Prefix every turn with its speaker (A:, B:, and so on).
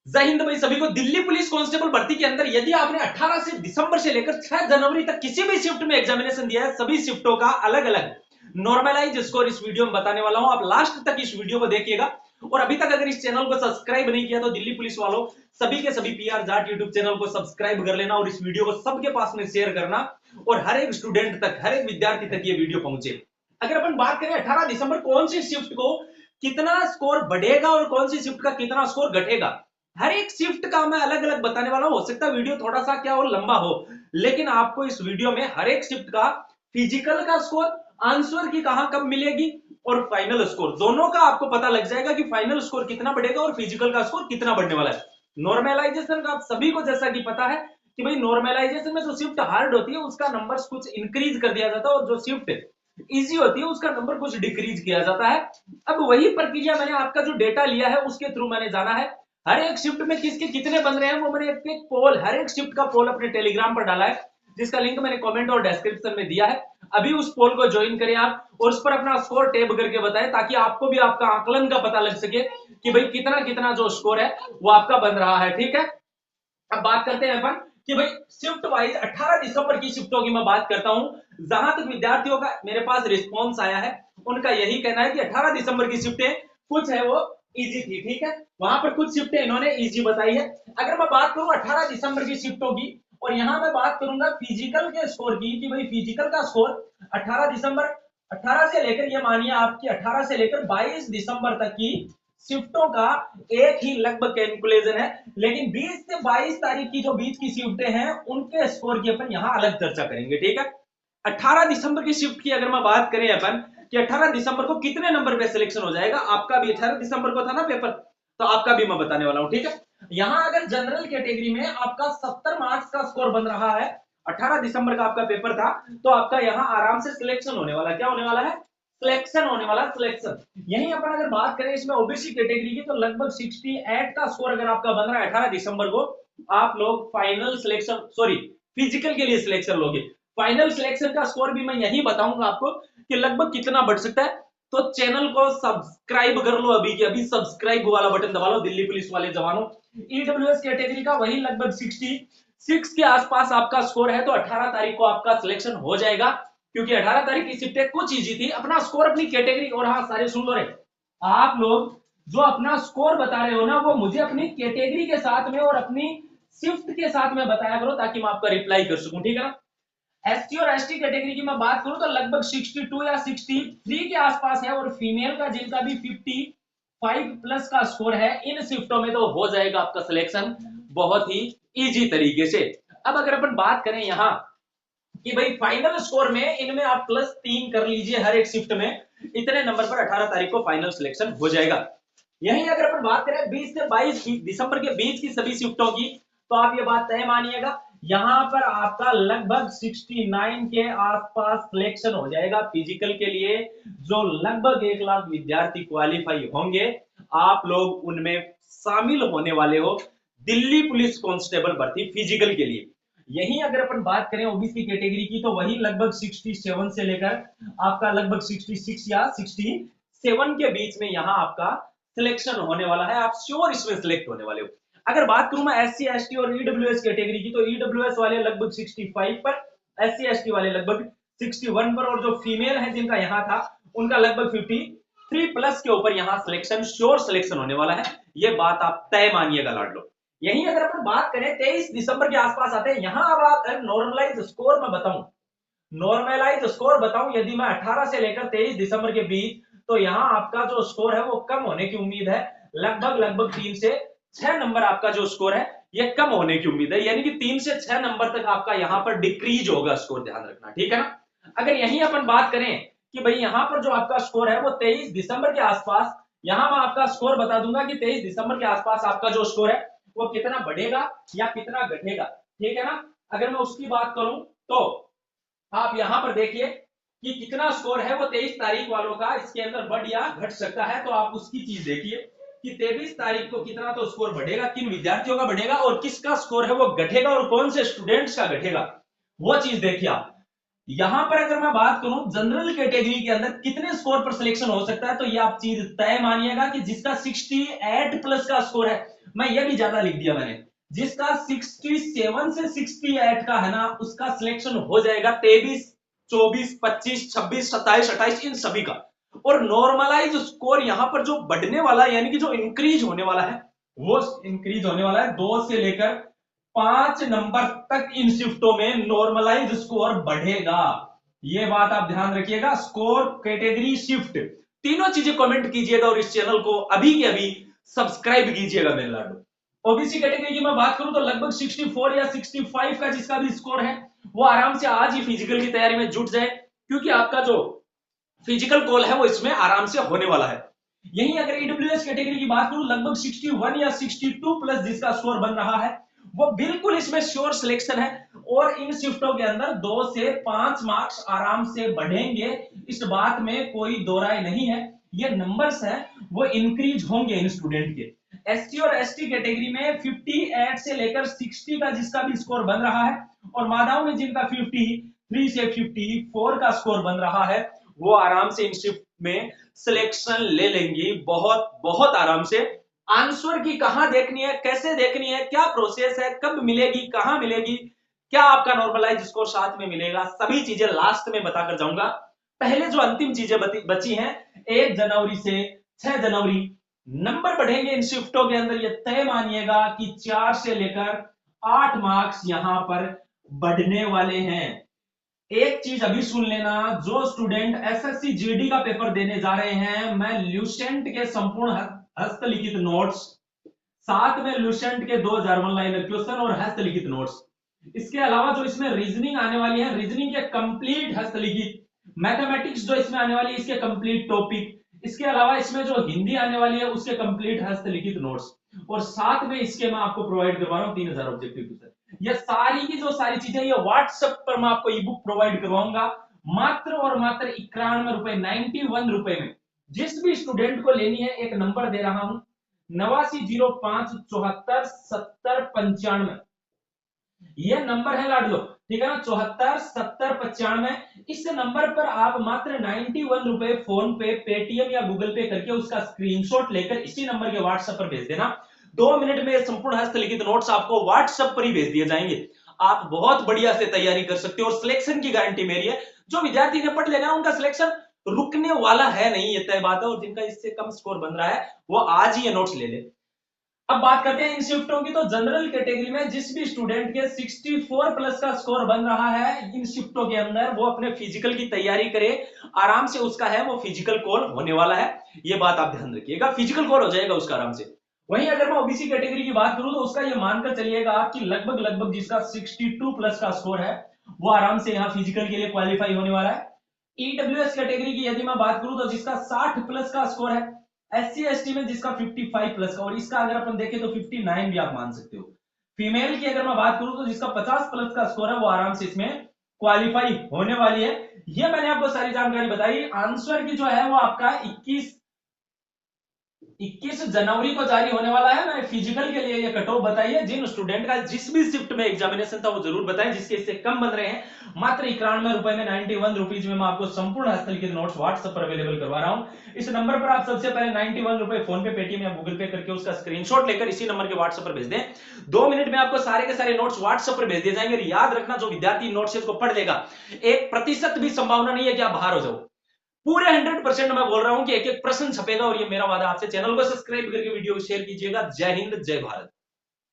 A: जय हिंद भाई सभी को। दिल्ली पुलिस कांस्टेबल भर्ती के अंदर यदि आपने 18 से दिसंबर से लेकर 6 जनवरी तक किसी भी शिफ्ट में एग्जामिनेशन दिया है, सभी शिफ्टों का अलग अलग नॉर्मलाइज स्कोर इस वीडियो में बताने वाला हूं। आप लास्ट तक इस वीडियो को देखिएगा। और अभी तक अगर इस चैनल को सब्सक्राइब नहीं किया तो दिल्ली पुलिस वालों सभी के सभी पीआर जाट यूट्यूब चैनल को सब्सक्राइब कर लेना और इस वीडियो को सबके पास में शेयर करना और हर एक स्टूडेंट तक, हर एक विद्यार्थी तक ये वीडियो पहुंचे। अगर अपन बात करें 18 दिसंबर कौन सी शिफ्ट को कितना स्कोर बढ़ेगा और कौन सी शिफ्ट का कितना स्कोर घटेगा, हर एक शिफ्ट का मैं अलग अलग बताने वाला हूं। हो सकता है वीडियो थोड़ा सा क्या हो लंबा हो, लेकिन आपको इस वीडियो में हर एक शिफ्ट का फिजिकल का स्कोर, आंसर की कहां कब मिलेगी और फाइनल स्कोर दोनों का आपको पता लग जाएगा कि फाइनल स्कोर कितना बढ़ेगा और फिजिकल का स्कोर कितना बढ़ने वाला है। नॉर्मलाइजेशन का आप सभी को जैसा कि पता है कि भाई नॉर्मलाइजेशन में जो शिफ्ट हार्ड होती है उसका नंबर कुछ इंक्रीज कर दिया जाता है और जो शिफ्ट इजी होती है उसका नंबर कुछ डिक्रीज किया जाता है। अब वही प्रक्रिया मैंने आपका जो डेटा लिया है उसके थ्रू मैंने जाना है हर एक शिफ्ट में किसके कितने बन रहे हैं। वो मैंने एक पोल, हर एक शिफ्ट का पोल अपने टेलीग्राम पर डाला है जिसका लिंक मैंने कमेंट और डिस्क्रिप्शन में दिया है। अभी उस पोल को ज्वाइन करें आप और उस पर अपना स्कोर टैब करके बताएं ताकि आपको भी आपका आकलन का पता लग सके कि भाई कितना कितना जो स्कोर है वो आपका बन रहा है। ठीक है, अब बात करते हैं अपन कि भाई शिफ्ट वाइज 18 दिसंबर की शिफ्टों की मैं बात करता हूं। जहां तक विद्यार्थियों का मेरे पास रिस्पॉन्स आया है उनका यही कहना है कि 18 दिसंबर की शिफ्टें कुछ है वो इजी थी। ठीक है, वहां पर कुछ शिफ्टें इन्होंने इजी बताई है। अगर मैं बात करूं 18 दिसंबर की शिफ्टों की और यहां मैं बात करूंगा फिजिकल के स्कोर की कि भाई फिजिकल का स्कोर 18 दिसंबर 18 से लेकर ये मानिए आपकी 18 से लेकर 22 दिसंबर तक की शिफ्टों का एक ही लगभग कैलकुलेशन है, लेकिन 20 से 22 तारीख की जो बीच की शिफ्टें हैं उनके स्कोर की अपन यहां अलग चर्चा करेंगे। ठीक है, 18 दिसंबर की शिफ्ट की अगर मैं बात करें अपन कि 18 दिसंबर को कितने नंबर पे सिलेक्शन हो जाएगा, आपका भी 18 दिसंबर को था ना पेपर, तो आपका भी मैं बताने वाला हूं। ठीक है, यहां अगर जनरल कैटेगरी में आपका 70 मार्क्स का स्कोर बन रहा है, 18 दिसंबर का आपका पेपर था, तो आपका यहां आराम से सिलेक्शन होने वाला, क्या होने वाला है, सिलेक्शन होने वाला, सिलेक्शन। यही अपन अगर बात करें इसमें ओबीसी कैटेगरी की तो लगभग 68 का स्कोर अगर आपका बन रहा है 18 दिसंबर को, आप लोग फाइनल सिलेक्शन सॉरी फिजिकल के लिए सिलेक्शन लोगे। फाइनल सिलेक्शन का स्कोर भी मैं यही बताऊंगा आपको कि लगभग कितना बढ़ सकता है। तो चैनल को सब्सक्राइब कर लो, अभी के अभी सब्सक्राइब वाला बटन दबा लो दिल्ली पुलिस वाले जवानों। ईडब्ल्यूएस कैटेगरी का वही लगभग 66 के आसपास आपका स्कोर है, तो 18 तारीख को आपका सिलेक्शन हो जाएगा क्योंकि 18 तारीख की शिफ्टें कुछ इजी थी। अपना स्कोर अपनी कैटेगरी, और हाँ सारे सुन लो रे, आप लोग जो अपना स्कोर बता रहे हो ना वो मुझे अपनी कैटेगरी के साथ में और अपनी शिफ्ट के साथ में बताया करो ताकि मैं आपका रिप्लाई कर सकूं। ठीक है ना, एसटी और एसटी कैटेगरी की मैं बात करूं तो लगभग 62 या 63 के आसपास है और फीमेल का जिनका भी 55 प्लस का स्कोर है इन शिफ्टों में तो हो जाएगा आपका सिलेक्शन बहुत ही इजी तरीके से। अब अगर अपन बात करें यहां कि भाई फाइनल स्कोर में इनमें आप +3 कर लीजिए हर एक शिफ्ट में, इतने नंबर पर 18 तारीख को फाइनल सिलेक्शन हो जाएगा। यहीं अगर अपन बात करें 20 से 22 दिसंबर के बीच की सभी शिफ्टों की तो आप ये बात तय मानिएगा, यहां पर आपका लगभग 69 के आसपास सिलेक्शन हो जाएगा फिजिकल के लिए। जो लगभग 1 लाख विद्यार्थी क्वालिफाई होंगे आप लोग उनमें शामिल होने वाले हो दिल्ली पुलिस कांस्टेबल भर्ती फिजिकल के लिए। यहीं अगर अपन बात करें ओबीसी कैटेगरी की तो वही लगभग 67 से लेकर आपका लगभग 66 या 67 के बीच में यहां आपका सिलेक्शन होने वाला है। आप श्योर इसमें सिलेक्ट होने वाले हो। अगर बात करूं मैं एससी एसटी और ईडब्ल्यूएस कैटेगरी की तो ईडब्ल्यूएस वाले लगभग 65 पर, एससी एसटी वाले लगभग 61 पर और जो फीमेल है जिनका यहां था उनका लगभग 53 प्लस के ऊपर यहां सिलेक्शन, श्योर सिलेक्शन होने वाला है। ये बात आप तय मानिएगा लाडलो। यहीं अगर अपन बात करें 23 दिसंबर के आसपास आते हैं, यहां अब आप नॉर्मलाइज स्कोर में बताऊं, नॉर्मलाइज स्कोर बताऊं यदि मैं 18 से लेकर 23 दिसंबर के बीच, तो यहां आपका जो स्कोर है वो कम होने की उम्मीद है। लगभग लगभग 3 से 6 नंबर आपका जो स्कोर है ये कम होने की उम्मीद है, यानी कि 3 से 6 नंबर तक आपका यहां पर डिक्रीज होगा स्कोर, ध्यान रखना। ठीक है ना, अगर यहीं अपन बात करें कि भाई यहां पर जो आपका स्कोर है वो 23 दिसंबर के आसपास, यहां मैं आपका स्कोर बता दूंगा कि 23 दिसंबर के आसपास आपका जो स्कोर है वो कितना बढ़ेगा या कितना घटेगा। ठीक है ना, अगर मैं उसकी बात करूं तो आप यहां पर देखिए कि कितना स्कोर है वो 23 तारीख वालों का इसके अंदर बढ़ या घट सकता है, तो आप उसकी चीज देखिए कि 23 तारीख को कितना तो स्कोर बढ़ेगा, किन विद्यार्थियों का बढ़ेगा और किसका स्कोर है वो घटेगा और कौन से स्टूडेंट्स का घटेगा, वो चीज देखिए आप। यहां पर अगर मैं बात करूं जनरल कैटेगरी के अंदर कितने स्कोर पर सिलेक्शन हो सकता है, तो ये आप चीज तय मानिएगा कि जिसका 68 प्लस का स्कोर है, मैं ये भी ज्यादा लिख दिया मैंने, जिसका 67 से 68 का है ना, उसका सिलेक्शन हो जाएगा 23, 24, 25, 26, 27, 28 इन सभी का। और नॉर्मलाइज स्कोर यहां पर जो बढ़ने वाला है, यानी कि जो इंक्रीज होने वाला है, वो इंक्रीज होने वाला है 2 से लेकर 5 नंबर तक इन शिफ्टों में नॉर्मलाइज स्कोर बढ़ेगा। ये बात आप ध्यान रखिएगा। स्कोर, कैटेगरी, शिफ्ट, तीनों चीजें कमेंट कीजिएगा और इस चैनल को अभी के अभी सब्सक्राइब कीजिएगा मेरे लाडो। ओबीसी कैटेगरी की मैं बात करूं तो लगभग 64 या 65 का जिसका भी स्कोर है, वो आराम से आज ही फिजिकल की तैयारी में जुट जाए, क्योंकि आपका जो फिजिकल कॉल है वो इसमें आराम से होने वाला है। यही अगर ईडब्ल्यूएस कैटेगरी की बात करूं, लगभग 61 या 62 प्लस जिसका स्कोर बन रहा है, वो बिल्कुल इसमें श्योर सिलेक्शन है। और इन शिफ्टों के अंदर 2 से 5 मार्क्स आराम से बढ़ेंगे, इस बात में कोई दो राय नहीं है। ये नंबर्स हैं वो इंक्रीज होंगे इन स्टूडेंट के। एसटी और एसटी कैटेगरी में 58 से लेकर 60 का जिसका भी स्कोर बन रहा है, और मादाओं में जिनका 53 से 54 का स्कोर बन रहा है, वो आराम से इन शिफ्ट में सिलेक्शन ले लेंगी, बहुत बहुत आराम से। आंसर की कहां देखनी है, कैसे देखनी है, क्या प्रोसेस है, कब मिलेगी, कहां मिलेगी, क्या आपका नॉर्मलाइज स्कोर साथ में मिलेगा, सभी चीजें लास्ट में बताकर जाऊंगा। पहले जो अंतिम चीजें बची हैं, 1 जनवरी से 6 जनवरी नंबर बढ़ेंगे इन शिफ्टों के अंदर। ये तय मानिएगा कि 4 से लेकर 8 मार्क्स यहां पर बढ़ने वाले हैं। एक चीज अभी सुन लेना, जो स्टूडेंट एसएससी जीडी का पेपर देने जा रहे हैं, मैं ल्यूसेंट के संपूर्ण हस्तलिखित नोट्स, साथ में ल्यूसेंट के 2000 वन लाइनर क्वेश्चन और हस्तलिखित नोट्स, इसके अलावा जो इसमें रीजनिंग आने वाली है, रीजनिंग के कंप्लीट हस्तलिखित, मैथमेटिक्स जो इसमें आने वाली है इसके कंप्लीट टॉपिक, इसके अलावा इसमें जो हिंदी आने वाली है उसके कंप्लीट हस्तलिखित नोट्स, और साथ में इसके मैं आपको प्रोवाइड करवा रहा हूं 3000 ऑब्जेक्टिव क्वेश्चन। ये सारी की जो सारी चीजें ये व्हाट्सएप पर मैं आपको ई बुक प्रोवाइड करवाऊंगा, मात्र और मात्र 91 रुपए, 91 रुपए में। जिस भी स्टूडेंट को लेनी है, एक नंबर दे रहा हूं, 8905747095, ये नंबर है लाडलो, ठीक है ना, 747095। इस नंबर पर आप मात्र 91 रुपए फोन पे, पेटीएम या गूगल पे करके उसका स्क्रीनशॉट लेकर इसी नंबर के व्हाट्सएप पर भेज देना। 2 मिनट में संपूर्ण हस्तलिखित नोट्स आपको व्हाट्सएप पर ही भेज दिए जाएंगे। आप बहुत बढ़िया से तैयारी कर सकते हो, और सिलेक्शन की गारंटी मेरी है। जो विद्यार्थी ने पढ़ लेना उनका सिलेक्शन रुकने वाला है नहीं, ये तय बात है। और जिनका इससे कम स्कोर बन रहा है, वो आज ही ये नोट्स ले ले। अब बात करते हैं इन शिफ्टों की, तो जनरल कैटेगरी में जिस भी स्टूडेंट के 64 प्लस का स्कोर बन रहा है इन शिफ्टों के अंदर, वो अपने फिजिकल की तैयारी करे, आराम से उसका है वो फिजिकल कॉल होने वाला है। ये बात आप ध्यान रखिएगा, फिजिकल कॉल हो जाएगा उसका आराम से। वहीं अगर मैं ओबीसी कैटेगरी की बात करूं, तो उसका ये मानकर चलिएगा कि लगभग लगभग जिसका 62 प्लस का स्कोर है, वो आराम से यहाँ फिजिकल के लिए क्वालिफाई होने वाला है। ईडब्ल्यूएस कैटेगरी की यदि मैं बात करूं, तो जिसका 60 प्लस का स्कोर है, एससी एसटी में जिसका 55 प्लस का, और इसका अगर अपन देखें तो 59 भी आप मान सकते हो। फीमेल की अगर मैं बात करूं, तो जिसका 50 प्लस का स्कोर है, वो आराम से इसमें क्वालिफाई होने वाली है। ये मैंने आपको सारी जानकारी बताई। आंसर की जो है वो आपका 21 जनवरी को जारी होने वाला है। मैंने फिजिकल के लिए ये कट ऑफ बताई है। जिन स्टूडेंट का जिस भी शिफ्ट में एग्जामिनेशन था वो जरूर बताएं, जिसके इससे कम बन रहे हैं। मात्र 91 रुपए में, 91 रुपीज में मैं आपको संपूर्ण हस्तलिखित नोट्स व्हाट्सएप पर अवेलेबल करवा रहा हूं। इस नंबर पर आप सबसे पहले 91 रुपए फोन पे, पेटीएम या गूगल पे करके उसका स्क्रीनशॉट लेकर इसी नंबर के व्हाट्सएप पर भेज दें। 2 मिनट में आपको सारे के सारे नोट्स व्हाट्सएप पर भेज दिए जाएंगे। याद रखना, जो विद्यार्थी नोट्स को पढ़ लेगा, 1% भी संभावना नहीं है कि आप बाहर हो जाओ। पूरे 100% मैं बोल रहा हूं कि एक एक प्रश्न छपेगा, और ये मेरा वादा आपसे। चैनल को सब्सक्राइब करके वीडियो को शेयर कीजिएगा। जय हिंद, जय भारत।